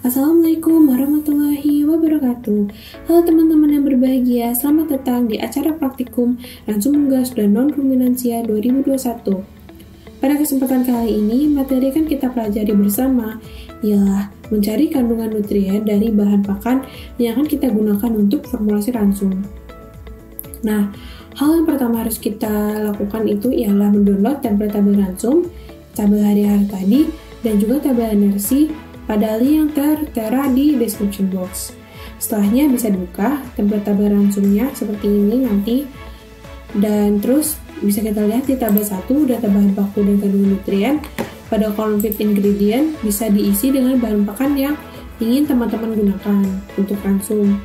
Assalamualaikum warahmatullahi wabarakatuh. Halo teman-teman yang berbahagia, selamat datang di acara praktikum Ransum Gas dan Non-Ruminansia 2021. Pada kesempatan kali ini, materi yang kita pelajari bersama ialah mencari kandungan nutrien dari bahan pakan yang akan kita gunakan untuk formulasi ransum. Nah, hal yang pertama harus kita lakukan itu ialah mendownload template tabel ransum, tabel hari-hari tadi, dan juga tabel energi pada link yang tertera di description box. Setelahnya bisa dibuka template tabel ransumnya seperti ini nanti, dan terus bisa kita lihat di tabel 1 data bahan baku dan kandungan nutrien. Pada kolom feed ingredient bisa diisi dengan bahan pakan yang ingin teman-teman gunakan untuk ransum.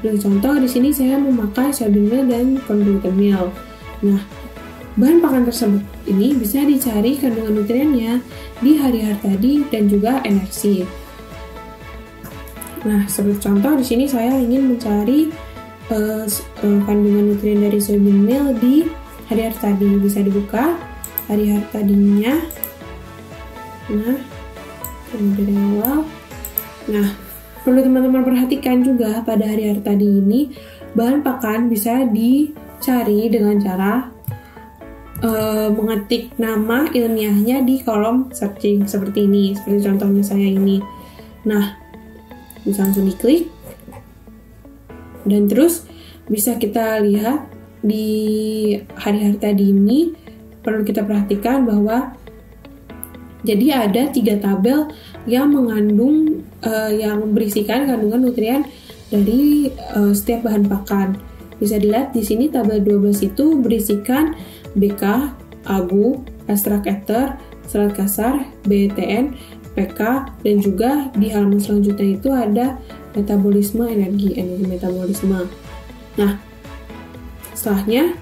Sebagai contoh di sini saya memakai soybean meal dan corn gluten meal. Nah, bahan pakan tersebut ini bisa dicari kandungan nutriennya di hari-hari tadi dan juga energi. Nah, seperti contoh di sini saya ingin mencari kandungan nutrien dari soybean meal di hari-hari tadi. Bisa dibuka hari-hari tadinya. Nah, dari awal. Nah, perlu teman-teman perhatikan juga pada hari-hari tadi ini bahan pakan bisa dicari dengan cara mengetik nama ilmiahnya di kolom searching seperti ini, seperti contohnya saya ini. Nah, bisa langsung diklik dan terus bisa kita lihat di hari-hari tadi ini. Perlu kita perhatikan bahwa jadi ada 3 tabel yang mengandung yang berisikan kandungan nutrien dari setiap bahan pakan. Bisa dilihat di sini tabel 12 itu berisikan BK, Agu, ekstrak ether, serat kasar, BETN, PK, dan juga di halaman selanjutnya itu ada metabolisme energi metabolisme. Nah, setelahnya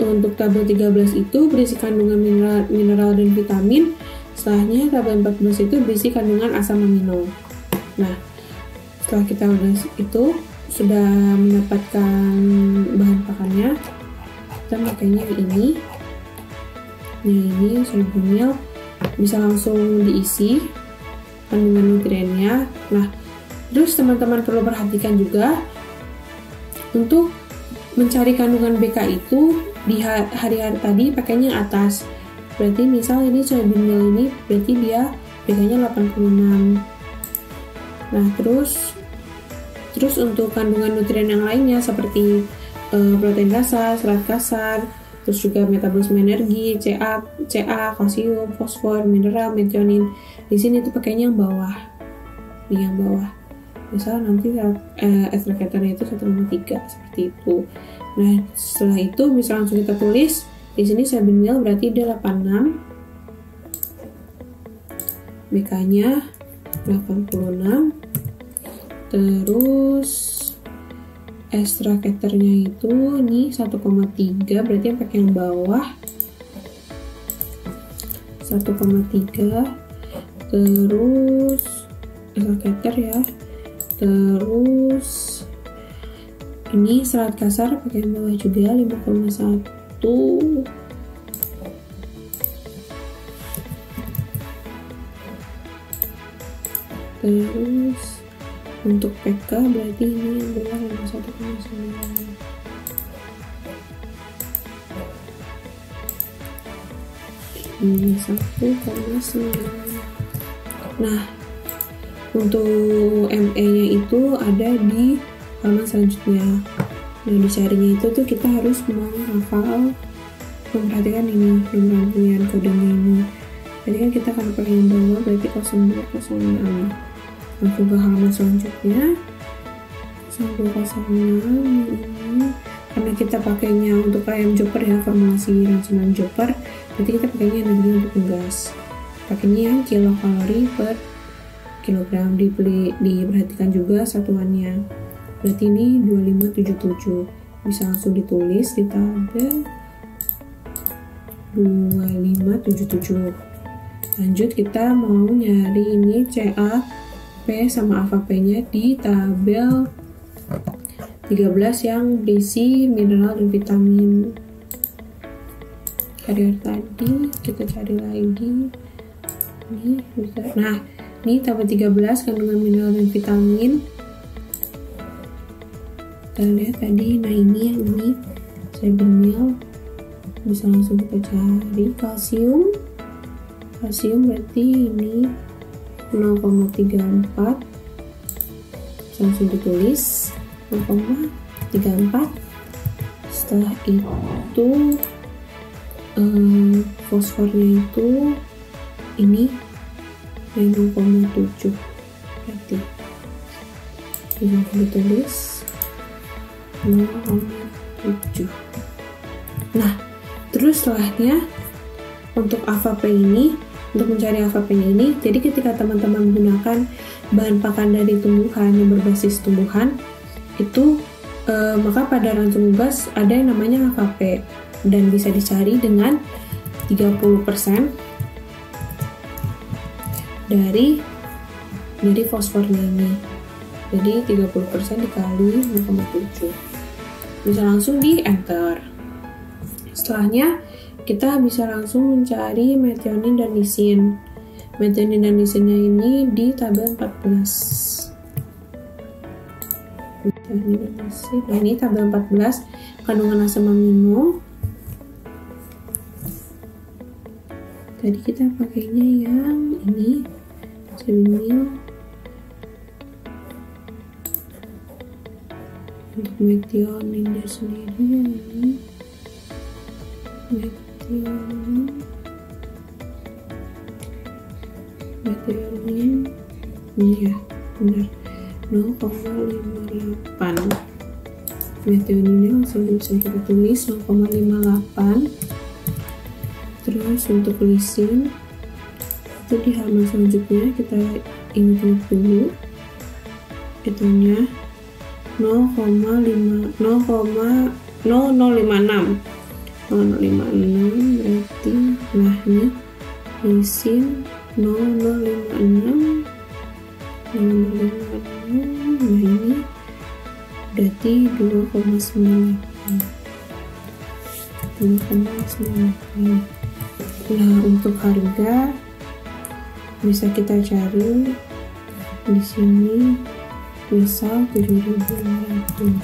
untuk tabel 13 itu berisi kandungan mineral dan vitamin. Setelahnya tabel 14 itu berisi kandungan asam amino. Nah, setelah kita sudah mendapatkan bahan pakannya, kita makainya ini. Nah, ini soybean meal bisa langsung diisi kandungan nutriennya. Nah, terus teman-teman perlu perhatikan juga untuk mencari kandungan BK itu di hari-hari tadi pakainya yang atas. Berarti misal ini soybean meal ini berarti dia BK-nya 86. Nah, terus untuk kandungan nutrien yang lainnya seperti protein dasar, serat kasar, terus juga metabolisme energi, CA, kalsium, fosfor, mineral, metionin. Di sini tuh pakainya yang bawah. Di yang bawah. Misal nanti ekstrak ethernya itu 1,3 seperti itu. Nah, setelah itu bisa langsung kita tulis di sini soybean meal berarti dia 86. BK-nya 86. Terus ekstrak ethernya itu nih 1,3, berarti yang pakai yang bawah 1,3. Terus ekstrak ether ya. Terus ini serat kasar pakai yang bawah juga 5,1. Terus untuk PK berarti ini yang bawah 1,9. Ini 1,9. Nah, untuk ME-nya itu ada di halaman selanjutnya. Nah, dicarinya itu tuh kita harus menghafal, memperhatikan ini nomor rangkaian kodenya ini. Jadi kan kita akan pakai yang bawah berarti 0206. Langsung ke halaman selanjutnya 0206 ini karena kita pakainya untuk ayam chopper ya, formulasi ransuman chopper, berarti kita pakainya energi untuk ngegas, pakainya yang kilokalori per kilogram. Diperhatikan juga satuannya, berarti ini 2577. Bisa langsung ditulis di tabel 2577. Lanjut kita mau nyari ini CA, P sama alpha P-nya di tabel 13 yang berisi mineral dan vitamin. Hari tadi kita cari lagi. Ini bisa. Nah, Ini tabel 13 kandungan mineral dan vitamin. Kita lihat tadi, nah ini yang ini Cyber Meal, bisa langsung kita cari. Kalsium berarti ini 0,34, langsung ditulis 0,34. Setelah itu fosfornya itu ini 0,7, berarti bisa ditulis 0,7. Nah, terus setelahnya untuk AVP ini, untuk mencari AVP ini, jadi ketika teman-teman menggunakan bahan pakan dari tumbuhan yang berbasis tumbuhan itu, maka pada ransum gas ada yang namanya AVP dan bisa dicari dengan 30% dari fosfornya ini. Jadi 30% dikali 0,7. Bisa langsung di enter. Setelahnya kita bisa langsung mencari metionin dan lisin. Metionin dan lisinnya ini di tabel 14. Metionin dan lisin. Nah, ini tabel 14 kandungan asam amino. Tadi kita pakainya yang ini, Cyber. Untuk metioninnya sendiri yang ini, metionin ini ya, benar, 0,58. Metioninnya langsung bisa kita tulis 0,58. Terus untuk lisin itu di halaman selanjutnya kita ingat dulu itunya 0,0056 berarti, nah ini lisin 0056, nah ini berarti 2,98. Nah, untuk harga bisa kita cari di sini, misal 7.500.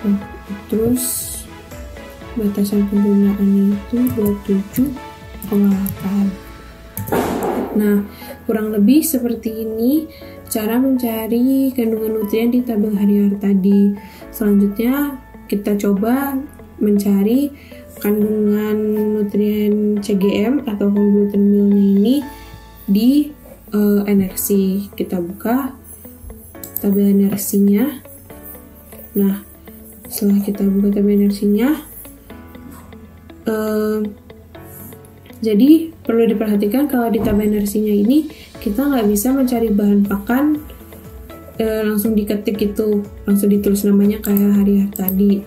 Nah, terus batasan penggunaannya itu 27,8. Nah, kurang lebih seperti ini cara mencari kandungan nutrien di tabel harian tadi. Selanjutnya kita coba mencari kandungan nutrien CGM atau whole gluten meal-nya ini di energi. Kita buka tabel energinya. Nah, setelah kita buka tabel energinya, jadi perlu diperhatikan kalau di tabel energinya ini kita nggak bisa mencari bahan pakan langsung diketik itu, langsung ditulis namanya kayak hari tadi.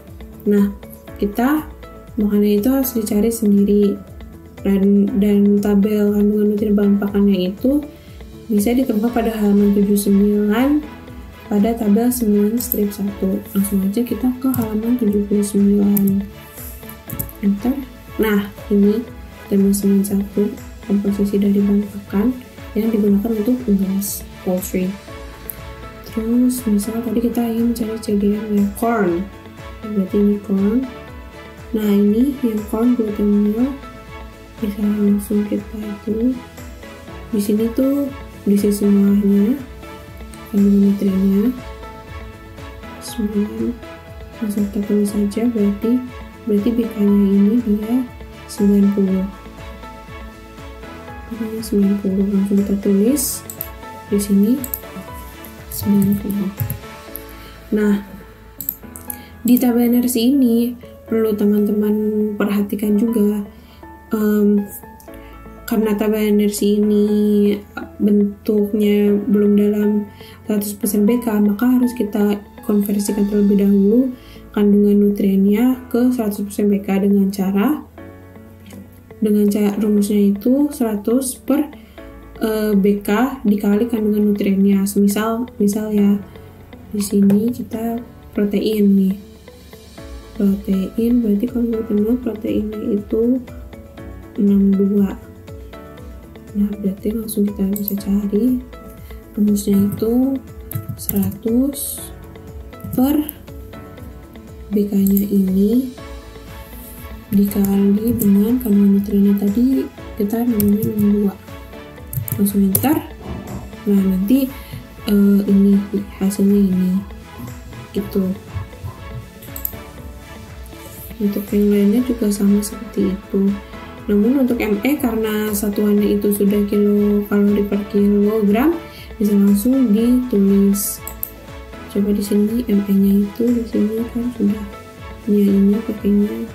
Nah, kita makanya itu harus dicari sendiri, dan tabel kandungan nutrien bahan pakannya itu bisa ditemukan pada halaman 79 pada tabel 9 strip 1. Langsung aja kita ke halaman 79, enter. Nah, ini tabel 91 komposisi dari bahan pakan yang digunakan untuk unggas poultry. Terus misal tadi kita ingin mencari CGM ya, corn, berarti ini corn. Nah, ini yang corn gluten meal bisa langsung kita itu di sini tuh diisi semuanya kandungan nutriennya semuanya, langsung kita tulis saja. Berarti BK-nya ini dia 90, langsung kita tulis di sini 90. Nah, di tabel energi ini perlu teman-teman perhatikan juga, karena tabel energi ini bentuknya belum dalam 100% BK, maka harus kita konversikan terlebih dahulu kandungan nutriennya ke 100% BK dengan cara rumusnya itu 100 per BK dikali kandungan nutriennya. Misal ya di sini kita protein nih, protein berarti kalau proteinnya itu 62. Nah, berarti langsung kita bisa cari rumusnya itu 100 per BK nya ini dikali dengan kandungan nitrinnya tadi kita nemuin 62. Langsung enter. Nah, nanti ini hasilnya ini itu. Untuk yang lainnya juga sama seperti itu. Namun untuk ME karena satuannya itu sudah kilokalori per kilogram, bisa langsung ditulis. Coba di sini ME-nya itu di sini kan sudah punya ini pakainya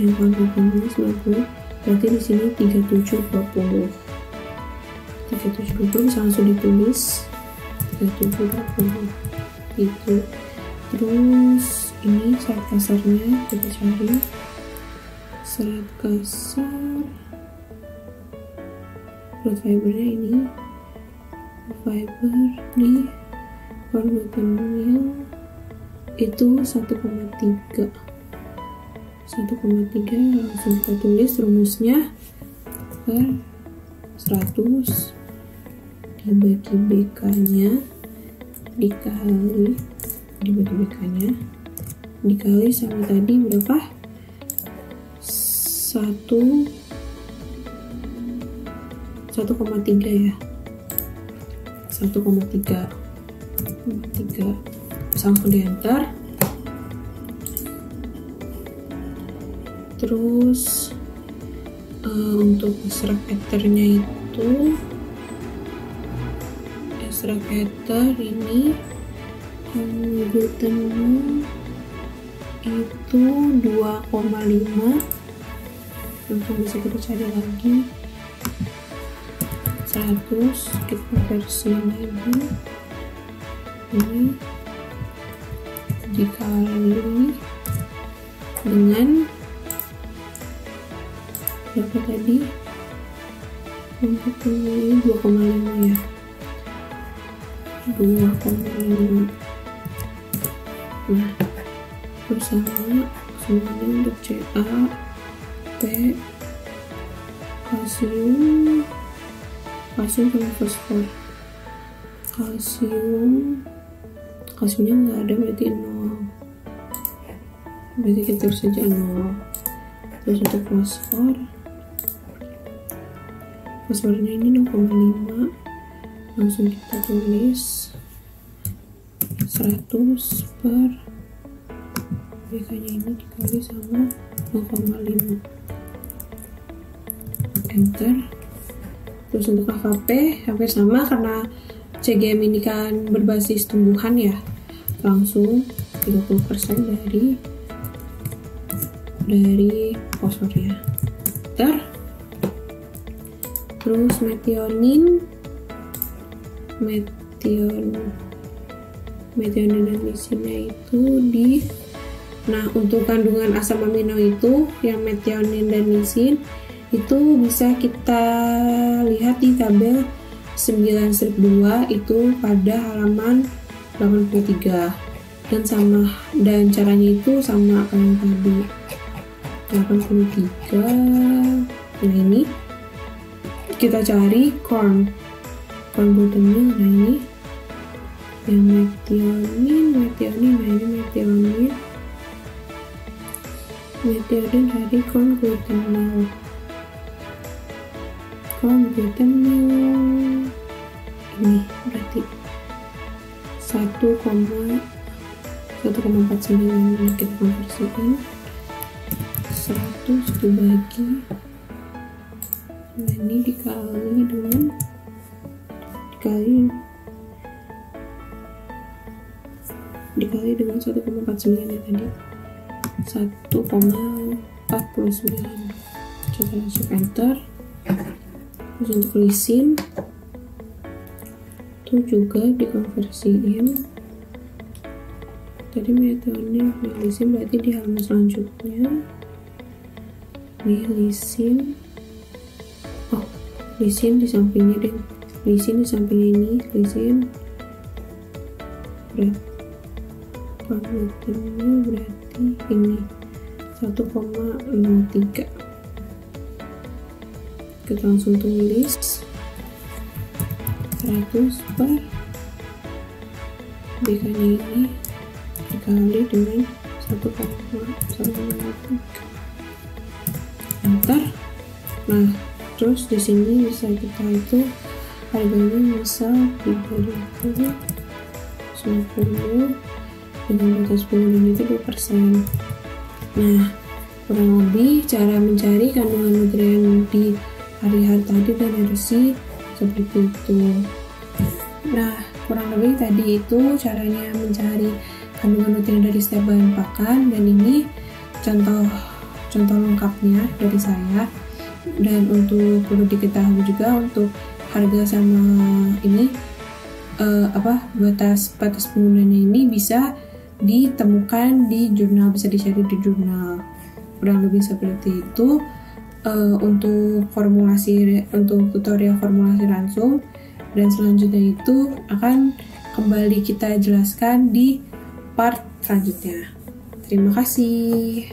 yang kuantitasnya 90, berarti di sini 3720. 3720 bisa langsung ditulis 3720 itu. Terus ini serat kasarnya kita cari. Serat kasar root fibernya ini, fiber di corn gluten meal itu 1,3 langsung kita tulis rumusnya per 100 dibagi BK nya dikali sama tadi berapa? 1,3 ya, 1,3 langsung di enter. Terus untuk ekstrak ethernya itu ekstrak ether ini glutennya itu 2,5, langsung bisa kita cari lagi 100 kita konversi lagi ini dikali dengan berapa tadi? Untuk ini 2,5 ya, 2,5. Nah, bersama semuanya untuk Ca, P, kalsium sama fosfor. Kalsiumnya nggak ada, berarti 0, berarti kita tulis saja 0. Terus untuk fosfornya ini 0,5, langsung kita tulis 100 per BK nya ini dikali sama 0,5, enter. Terus untuk AKP hampir sama karena CGM ini kan berbasis tumbuhan ya, langsung 30% dari fosfornya, enter. Terus metionin dan lisinnya itu nah untuk kandungan asam amino itu yang metionin dan lisin itu bisa kita lihat di tabel 9/2 itu pada halaman 83, dan caranya itu sama kayak yang tadi 83. Nah, ini kita cari corn gluten meal. Nah, ini yang metionin, nah ini metionin dari corn gluten meal ini berarti 1,49 ini kita konversikan 100 dibagi, nah ini dikali dengan 1,49 ya tadi, 1,49. Coba langsung enter. Terus untuk lisin itu juga dikonversiin tadi metionin, lisin berarti di halaman selanjutnya nih lisin di sampingnya deh, lisin di sampingnya ini, lisin berarti ini 1,03 Kita langsung tulis 100 per BK-nya ini dikali dengan 1,1 enter. Nah, terus di sini bisa kita itu harganya misal 3.090 dengan batas pengguna itu 2%. Nah, kurang lebih cara mencari kandungan nutrien di hari-hari tadi dan RC seperti itu. Nah, kurang lebih tadi itu caranya mencari kandungan nutrien dari setiap bahan pakan, dan ini contoh lengkapnya dari saya. Dan untuk perlu diketahui juga untuk harga sama ini batas penggunanya ini bisa ditemukan di jurnal, bisa dicari di jurnal. Kurang lebih seperti itu. Untuk tutorial formulasi ransum, dan selanjutnya itu akan kembali kita jelaskan di part selanjutnya. Terima kasih.